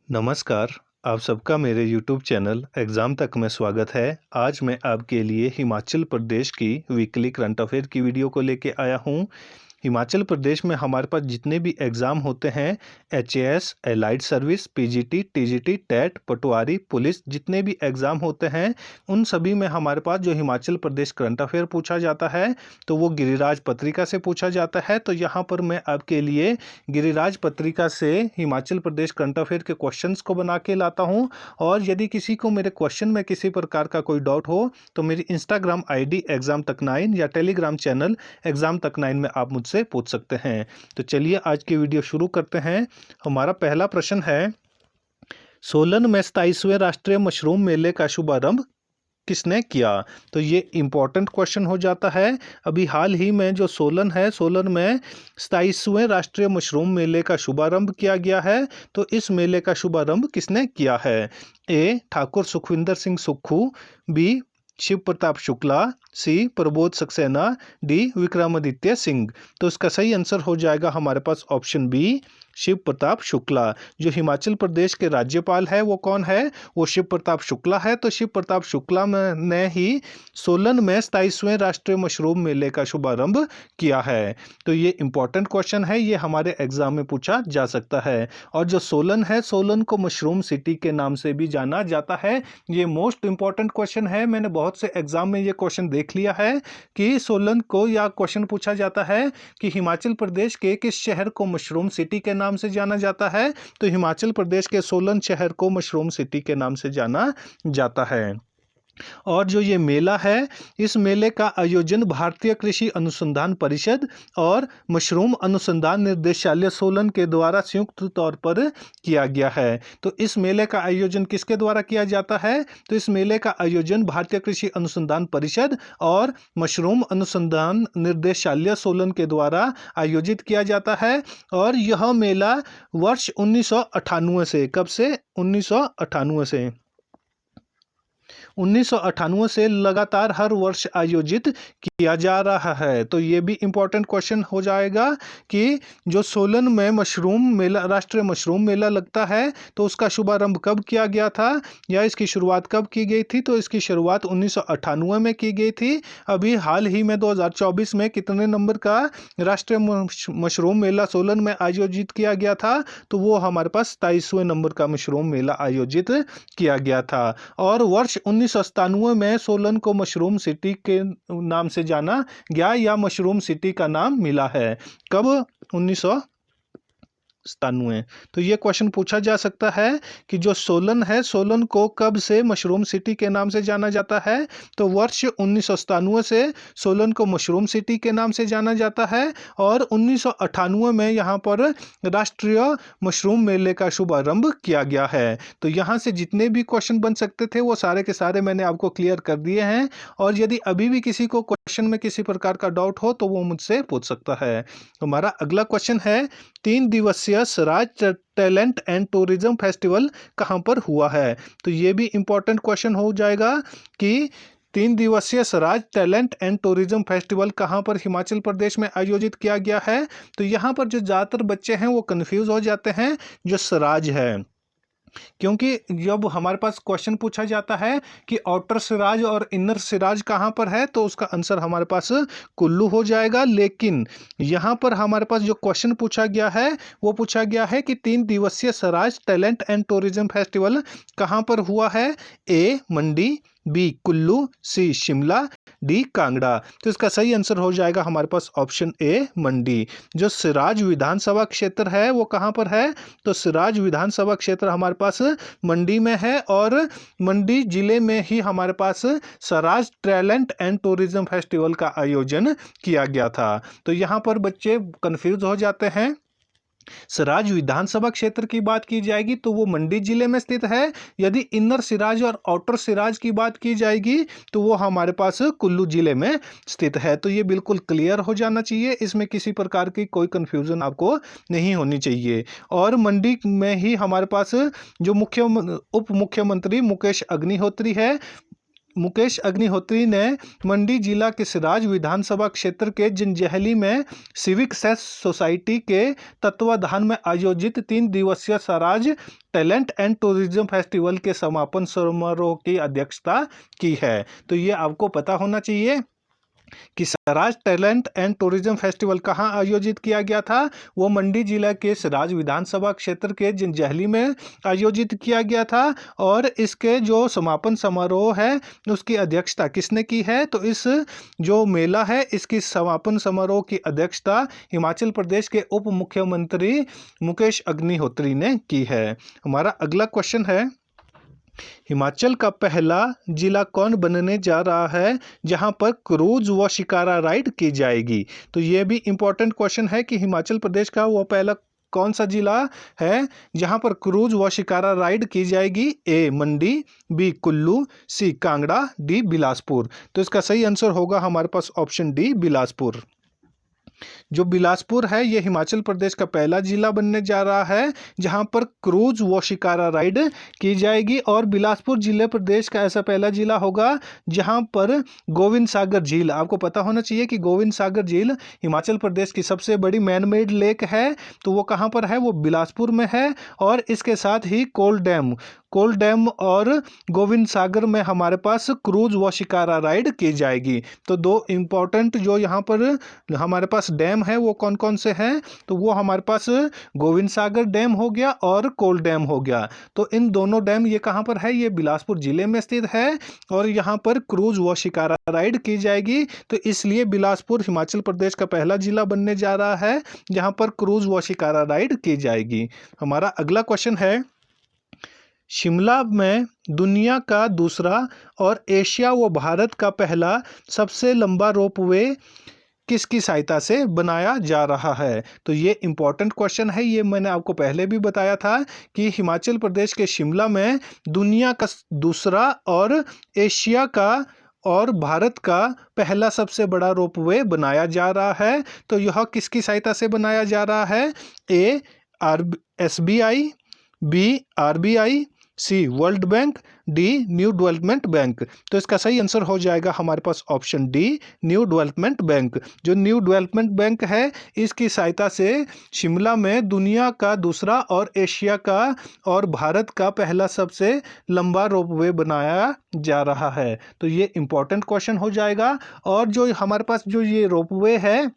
नमस्कार, आप सबका मेरे यूट्यूब चैनल एग्ज़ाम तक में स्वागत है। आज मैं आपके लिए हिमाचल प्रदेश की वीकली करंट अफेयर की वीडियो को लेके आया हूँ। हिमाचल प्रदेश में हमारे पास जितने भी एग्ज़ाम होते हैं, HAS, allied service, PGT, TGT, TET, patwari, police, जितने भी एग्ज़ाम होते हैं, उन सभी में हमारे पास जो हिमाचल प्रदेश करंट अफेयर पूछा जाता है, तो वो गिरिराज पत्रिका से पूछा जाता है। तो यहाँ पर मैं आपके लिए गिरिराज पत्रिका से हिमाचल प्रदेश करंट अफेयर के क्वेश्चंस को बना के लाता हूँ। और यदि किसी को मेरे क्वेश्चन में किसी प्रकार का कोई डाउट हो, तो मेरी इंस्टाग्राम आईडी एग्जाम तक 9 या टेलीग्राम चैनल एग्जाम तक 9 में आप मुझसे पूछ सकते हैं। तो चलिए आज की वीडियो शुरू करते हैं। हमारा पहला प्रश्न है, सोलन में 27वें राष्ट्रीय मशरूम मेले का शुभारंभ किसने किया? तो ये इम्पोर्टेंट क्वेश्चन हो जाता है। अभी हाल ही में जो सोलन है, सोलन में 27वें राष्ट्रीय मशरूम मेले का शुभारंभ किया गया है। तो इस मेले का शुभारंभ किसने किया है? ए ठाकुर सुखविंदर सिंह सुक्खू, बी शिव प्रताप शुक्ला, सी प्रबोध सक्सेना, डी विक्रमादित्य सिंह। तो इसका सही आंसर हो जाएगा हमारे पास ऑप्शन बी, शिव प्रताप शुक्ला। जो हिमाचल प्रदेश के राज्यपाल है वो कौन है? वो शिव प्रताप शुक्ला है। तो शिव प्रताप शुक्ला ने ही सोलन में 27वें राष्ट्रीय मशरूम मेले का शुभारंभ किया है। तो ये इंपॉर्टेंट क्वेश्चन है, ये हमारे एग्जाम में पूछा जा सकता है। और जो सोलन है, सोलन को मशरूम सिटी के नाम से भी जाना जाता है। ये मोस्ट इंपॉर्टेंट क्वेश्चन है। मैंने बहुत से एग्जाम में ये क्वेश्चन देख लिया है कि सोलन को, या क्वेश्चन पूछा जाता है कि हिमाचल प्रदेश के किस शहर को मशरूम सिटी के नाम से जाना जाता है? तो हिमाचल प्रदेश के सोलन शहर को मशरूम सिटी के नाम से जाना जाता है। और जो ये मेला है, इस मेले का आयोजन भारतीय कृषि अनुसंधान परिषद और मशरूम अनुसंधान निर्देशालय सोलन के द्वारा संयुक्त तौर पर किया गया है। तो इस मेले का आयोजन किसके द्वारा किया जाता है? तो इस मेले का आयोजन भारतीय कृषि अनुसंधान परिषद और मशरूम अनुसंधान निर्देशालय सोलन के द्वारा आयोजित किया जाता है। और यह मेला वर्ष 1998 से, कब से? 1998 से 1998 से लगातार हर वर्ष आयोजित किया जा रहा है। तो ये भी इम्पोर्टेंट क्वेश्चन हो जाएगा कि जो सोलन में मशरूम मेला, राष्ट्रीय मशरूम मेला लगता है, तो उसका शुभारंभ कब किया गया था या इसकी शुरुआत कब की गई थी? तो इसकी शुरुआत 1998 में की गई थी। अभी हाल ही में 2024 में कितने नंबर का राष्ट्रीय मशरूम मेला सोलन में आयोजित किया गया था? तो वो हमारे पास 27वें नंबर का मशरूम मेला आयोजित किया गया था। और वर्ष 1997 में सोलन को मशरूम सिटी के नाम से जाना गया, या मशरूम सिटी का नाम मिला है। कब? 1997। तो ये क्वेश्चन पूछा जा सकता है कि जो सोलन है, सोलन को कब से मशरूम सिटी के नाम से जाना जाता है? तो वर्ष 1997 से सोलन को मशरूम सिटी के नाम से जाना जाता है। और 1998 में यहाँ पर राष्ट्रीय मशरूम मेले का शुभारंभ किया गया है। तो यहाँ से जितने भी क्वेश्चन बन सकते थे वो सारे के सारे मैंने आपको क्लियर कर दिए हैं। और यदि अभी भी किसी को क्वेश्चन में किसी प्रकार का डाउट हो तो वो मुझसे पूछ सकता है। हमारा अगला क्वेश्चन है, 3 दिवसीय Swaraj talent and tourism festival कहाँ पर हुआ है? तो ये भी इंपॉर्टेंट क्वेश्चन हो जाएगा कि 3 दिवसीय Swaraj talent and tourism festival कहाँ पर हिमाचल प्रदेश में आयोजित किया गया है? तो यहाँ पर जो ज़्यादातर बच्चे हैं वो कंफ्यूज हो जाते हैं जो स्वराज है, क्योंकि जब हमारे पास क्वेश्चन पूछा जाता है कि आउटर सिराज और इनर सिराज कहाँ पर है, तो उसका आंसर हमारे पास कुल्लू हो जाएगा। लेकिन यहाँ पर हमारे पास जो क्वेश्चन पूछा गया है वो पूछा गया है कि 3 दिवसीय Swaraj talent and tourism festival कहाँ पर हुआ है? ए मंडी, बी कुल्लू, सी शिमला, डी कांगड़ा। तो इसका सही आंसर हो जाएगा हमारे पास ऑप्शन ए मंडी। जो सिराज विधानसभा क्षेत्र है वो कहाँ पर है? तो सिराज विधानसभा क्षेत्र हमारे पास मंडी में है। और मंडी जिले में ही हमारे पास Swaraj talent and tourism festival का आयोजन किया गया था। तो यहाँ पर बच्चे कंफ्यूज हो जाते हैं। सिराज विधानसभा क्षेत्र की बात की जाएगी तो वो मंडी जिले में स्थित है। यदि इनर सिराज और आउटर सिराज की बात की जाएगी तो वो हमारे पास कुल्लू जिले में स्थित है। तो ये बिल्कुल क्लियर हो जाना चाहिए, इसमें किसी प्रकार की कोई कंफ्यूजन आपको नहीं होनी चाहिए। और मंडी में ही हमारे पास जो उप मुख्यमंत्री मुकेश अग्निहोत्री है, मुकेश अग्निहोत्री ने मंडी जिला के सिराज विधानसभा क्षेत्र के जंजैहली में सिविक सेंस सोसाइटी के तत्वाधान में आयोजित 3 दिवसीय Siraj talent and tourism festival के समापन समारोह की अध्यक्षता की है। तो ये आपको पता होना चाहिए कि Siraj talent and tourism festival कहाँ आयोजित किया गया था। वो मंडी जिला के सिराज विधानसभा क्षेत्र के जंजैहली में आयोजित किया गया था और इसके जो समापन समारोह है उसकी अध्यक्षता किसने की है। तो इस जो मेला है इसकी समापन समारोह की अध्यक्षता हिमाचल प्रदेश के उप मुख्यमंत्री मुकेश अग्निहोत्री ने की है। हमारा अगला क्वेश्चन है, हिमाचल का पहला जिला कौन बनने जा रहा है जहां पर क्रूज व शिकारा राइड की जाएगी। तो ये भी इंपॉर्टेंट क्वेश्चन है कि हिमाचल प्रदेश का वो पहला कौन सा जिला है जहां पर क्रूज व शिकारा राइड की जाएगी। ए मंडी, बी कुल्लू, सी कांगड़ा, डी बिलासपुर। तो इसका सही आंसर होगा हमारे पास ऑप्शन डी बिलासपुर। जो बिलासपुर है ये हिमाचल प्रदेश का पहला जिला बनने जा रहा है जहां पर क्रूज व शिकारा राइड की जाएगी और बिलासपुर जिले प्रदेश का ऐसा पहला जिला होगा जहां पर गोविंद सागर झील, आपको पता होना चाहिए कि गोविंद सागर झील हिमाचल प्रदेश की सबसे बड़ी मैन मेड लेक है। तो वो कहां पर है, वो बिलासपुर में है। और इसके साथ ही कोल डैम और गोविंद सागर में हमारे पास क्रूज व शिकारा राइड की जाएगी। तो दो इंपॉर्टेंट जो यहाँ पर हमारे पास डैम है वो कौन कौन से हैं, तो वो हमारे पास गोविंद सागर डैम हो गया और कोल डैम हो गया। तो इन दोनों डैम ये कहाँ पर है, ये बिलासपुर जिले में स्थित है और यहाँ पर क्रूज व शिकारा राइड की जाएगी। तो इसलिए बिलासपुर हिमाचल प्रदेश का पहला जिला बनने जा रहा है जहाँ पर क्रूज व शिकारा राइड की जाएगी। हमारा अगला क्वेश्चन है, शिमला में दुनिया का दूसरा और एशिया व भारत का पहला सबसे लंबा रोपवे किसकी सहायता से बनाया जा रहा है। तो ये इंपॉर्टेंट क्वेश्चन है, ये मैंने आपको पहले भी बताया था कि हिमाचल प्रदेश के शिमला में दुनिया का दूसरा और एशिया का और भारत का पहला सबसे बड़ा रोपवे बनाया जा रहा है। तो यह किसकी सहायता से बनाया जा रहा है, A SBI, B RBI, C world bank, D new development bank. तो इसका सही आंसर हो जाएगा हमारे पास option D new development bank. जो न्यू डेवलपमेंट बैंक है इसकी सहायता से शिमला में दुनिया का दूसरा और एशिया का और भारत का पहला सबसे लंबा रोपवे बनाया जा रहा है। तो ये इंपॉर्टेंट क्वेश्चन हो जाएगा। और जो हमारे पास जो ये रोपवे है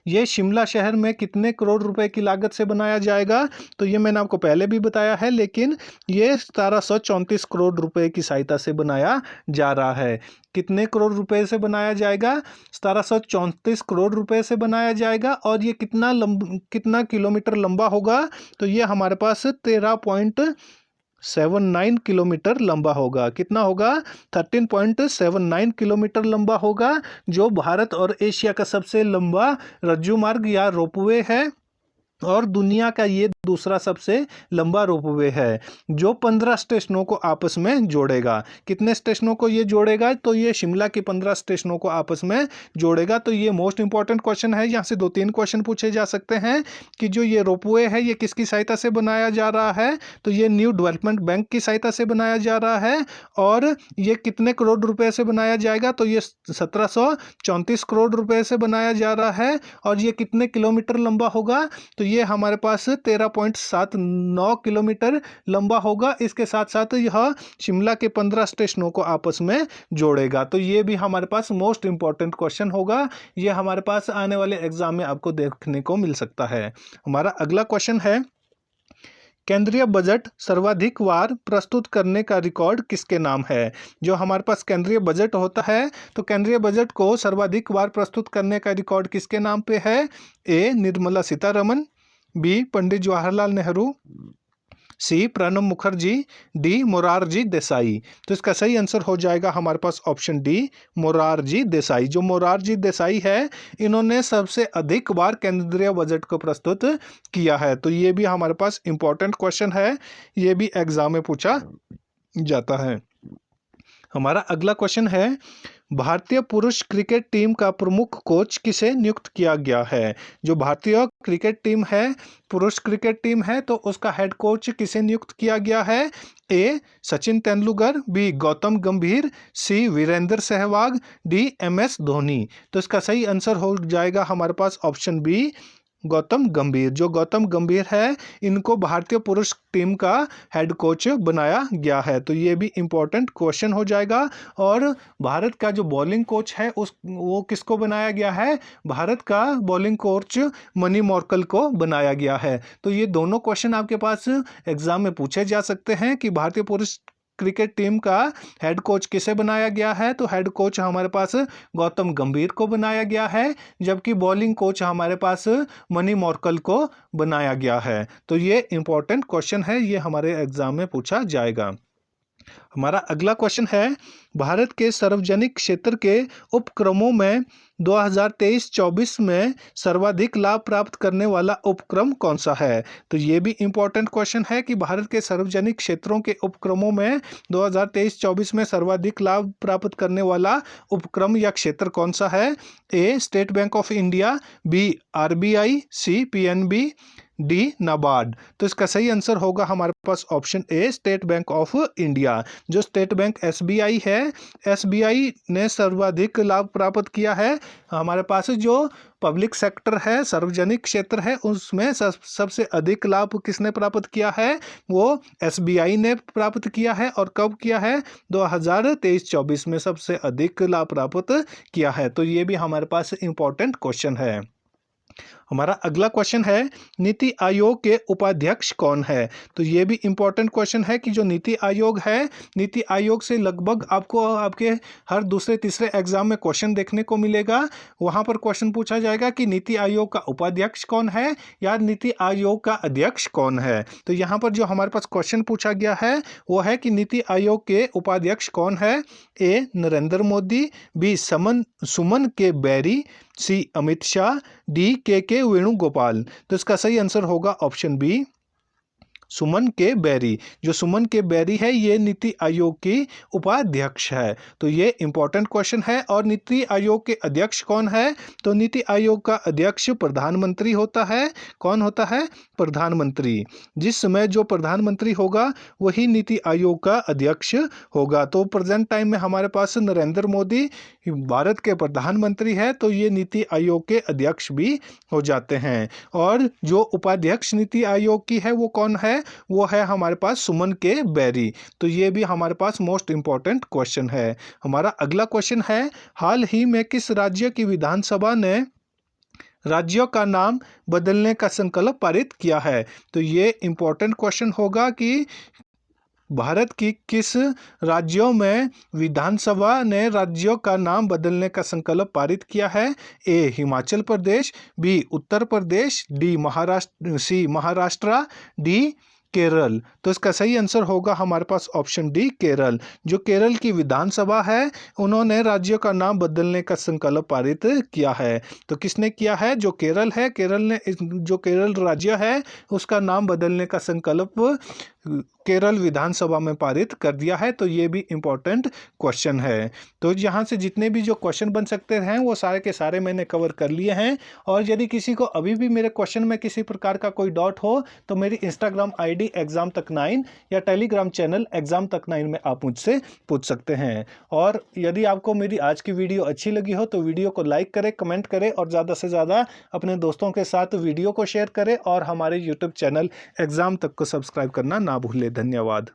ये शिमला शहर में कितने करोड़ रुपए की लागत से बनाया जाएगा, तो ये मैंने आपको पहले भी बताया है, लेकिन ये 1734 करोड़ रुपए की सहायता से बनाया जा रहा है। कितने करोड़ रुपए से बनाया जाएगा, 1734 करोड़ रुपए से बनाया जाएगा। और ये कितना किलोमीटर लंबा होगा, तो ये हमारे पास 13.79 किलोमीटर लंबा होगा। कितना होगा, 13.79 किलोमीटर लंबा होगा, जो भारत और एशिया का सबसे लंबा रज्जू मार्ग या रोपवे है और दुनिया का ये दूसरा सबसे लंबा रोपवे है जो 15 स्टेशनों को आपस में जोड़ेगा। कितने स्टेशनों को ये जोड़ेगा, तो ये शिमला के 15 स्टेशनों को आपस में जोड़ेगा। तो ये मोस्ट इंपॉर्टेंट क्वेश्चन है, यहाँ से 2-3 क्वेश्चन पूछे जा सकते हैं कि जो ये रोपवे है ये किसकी सहायता से बनाया जा रहा है, तो ये न्यू डेवलपमेंट बैंक की सहायता से बनाया जा रहा है। और ये कितने करोड़ रुपए से बनाया जाएगा, तो ये 1734 करोड़ रुपए से बनाया जा रहा है। और ये कितने किलोमीटर लंबा होगा, तो ये हमारे पास 13.79 किलोमीटर लंबा होगा। इसके साथ साथ यह शिमला के 15 स्टेशनों को आपस में जोड़ेगा। तो ये भी हमारे पास मोस्ट इंपॉर्टेंट क्वेश्चन होगा, ये हमारे पास आने वाले एग्जाम में आपको देखने को मिल सकता है। हमारा अगला क्वेश्चन है, केंद्रीय बजट सर्वाधिक बार प्रस्तुत करने का रिकॉर्ड किसके नाम है। जो हमारे पास केंद्रीय बजट होता है तो केंद्रीय बजट को सर्वाधिक बार प्रस्तुत करने का रिकॉर्ड किसके नाम पे है, ए निर्मला सीतारमण, बी पंडित जवाहरलाल नेहरू, सी प्रणब मुखर्जी, डी मोरारजी देसाई। तो इसका सही आंसर हो जाएगा हमारे पास ऑप्शन डी मोरारजी देसाई। जो मोरारजी देसाई है इन्होंने सबसे अधिक बार केंद्रीय बजट को प्रस्तुत किया है। तो ये भी हमारे पास इंपॉर्टेंट क्वेश्चन है, ये भी एग्जाम में पूछा जाता है। हमारा अगला क्वेश्चन है, भारतीय पुरुष क्रिकेट टीम का प्रमुख कोच किसे नियुक्त किया गया है? जो भारतीय क्रिकेट टीम है, पुरुष क्रिकेट टीम है, तो उसका हेड कोच किसे नियुक्त किया गया है? ए सचिन तेंदुलकर, बी गौतम गंभीर, सी वीरेंद्र सहवाग, डी MS धोनी। तो इसका सही आंसर हो जाएगा हमारे पास ऑप्शन बी गौतम गंभीर। जो गौतम गंभीर है, इनको भारतीय पुरुष टीम का हेड कोच बनाया गया है। तो ये भी इम्पोर्टेंट क्वेश्चन हो जाएगा। और भारत का जो बॉलिंग कोच है वो किसको बनाया गया है? भारत का बॉलिंग कोच मनी मॉर्कल को बनाया गया है। तो ये दोनों क्वेश्चन आपके पास एग्जाम में पूछे जा सकते हैं कि भारतीय पुरुष क्रिकेट टीम का हेड कोच किसे बनाया गया है? तो हेड कोच हमारे पास गौतम गंभीर को बनाया गया है, जबकि बॉलिंग कोच हमारे पास मनी मॉर्कल को बनाया गया है। तो ये इंपॉर्टेंट क्वेश्चन है, ये हमारे एग्जाम में पूछा जाएगा। हमारा अगला क्वेश्चन है, भारत के सार्वजनिक क्षेत्र के उपक्रमों में 2023-24 में सर्वाधिक लाभ प्राप्त करने वाला उपक्रम कौन सा है? तो ये भी इंपॉर्टेंट क्वेश्चन है कि भारत के सार्वजनिक क्षेत्रों के उपक्रमों में 2023-24 में सर्वाधिक लाभ प्राप्त करने वाला उपक्रम या क्षेत्र कौन सा है? A state bank of India, B RBI, C PNB, D NABARD. तो इसका सही आंसर होगा हमारे पास option A state bank of India. जो स्टेट बैंक SBI है, SBI ने सर्वाधिक लाभ प्राप्त किया है। हमारे पास जो पब्लिक सेक्टर है, सार्वजनिक क्षेत्र है, उसमें सबसे अधिक लाभ किसने प्राप्त किया है? वो SBI ने प्राप्त किया है। और कब किया है? 2023-24 में सबसे अधिक लाभ प्राप्त किया है। तो ये भी हमारे पास इंपॉर्टेंट क्वेश्चन है। हमारा अगला क्वेश्चन है, नीति आयोग के उपाध्यक्ष कौन है? तो ये भी इंपॉर्टेंट क्वेश्चन है कि जो नीति आयोग है, नीति आयोग से लगभग आपको आपके हर दूसरे तीसरे एग्जाम में क्वेश्चन देखने को मिलेगा। वहां पर क्वेश्चन पूछा जाएगा कि नीति आयोग का उपाध्यक्ष कौन है या नीति आयोग का अध्यक्ष कौन है। तो यहाँ पर जो हमारे पास क्वेश्चन पूछा गया है वो है कि नीति आयोग के उपाध्यक्ष कौन है? ए नरेंद्र मोदी, बी सुमन के बेरी, सी अमित शाह, डी के वेणुगोपाल। तो इसका सही आंसर होगा ऑप्शन बी सुमन के बेरी। जो सुमन के बेरी है, ये नीति आयोग की उपाध्यक्ष है। तो ये इंपॉर्टेंट क्वेश्चन है। और नीति आयोग के अध्यक्ष कौन है? तो नीति आयोग का अध्यक्ष प्रधानमंत्री होता है। कौन होता है? प्रधानमंत्री। जिस समय जो प्रधानमंत्री होगा वही नीति आयोग का अध्यक्ष होगा। तो प्रेजेंट टाइम में हमारे पास नरेंद्र मोदी भारत के प्रधानमंत्री है, तो ये नीति आयोग के अध्यक्ष भी हो जाते हैं। और जो उपाध्यक्ष नीति आयोग की है वो कौन है? वो है हमारे पास सुमन के बेरी। तो ये भी हमारे पास मोस्ट इंपॉर्टेंट क्वेश्चन है। हमारा अगला क्वेश्चन है, हाल ही में किस राज्य की विधानसभा ने राज्यों का नाम बदलने का संकल्प पारित किया है? तो ये इंपॉर्टेंट क्वेश्चन होगा कि भारत की किस राज्यों में विधानसभा ने राज्यों का नाम बदलने का संकल्प पारित किया है? ए हिमाचल प्रदेश, बी उत्तर प्रदेश, सी महाराष्ट्र, डी केरल। तो इसका सही आंसर होगा हमारे पास ऑप्शन डी केरल। जो केरल की विधानसभा है, उन्होंने राज्यों का नाम बदलने का संकल्प पारित किया है। तो किसने किया है? जो केरल है, केरल ने जो केरल राज्य है उसका नाम बदलने का संकल्प केरल विधानसभा में पारित कर दिया है। तो ये भी इंपॉर्टेंट क्वेश्चन है। तो यहाँ से जितने भी जो क्वेश्चन बन सकते हैं वो सारे के सारे मैंने कवर कर लिए हैं। और यदि किसी को अभी भी मेरे क्वेश्चन में किसी प्रकार का कोई डाउट हो तो मेरी इंस्टाग्राम ID एग्जाम तक 9 या टेलीग्राम चैनल एग्जाम तक 9 में आप मुझसे पूछ सकते हैं। और यदि आपको मेरी आज की वीडियो अच्छी लगी हो तो वीडियो को लाइक करें, कमेंट करें और ज़्यादा से ज़्यादा अपने दोस्तों के साथ वीडियो को शेयर करें। और हमारे यूट्यूब चैनल एग्जाम तक को सब्सक्राइब करना ना भूलें। धन्यवाद।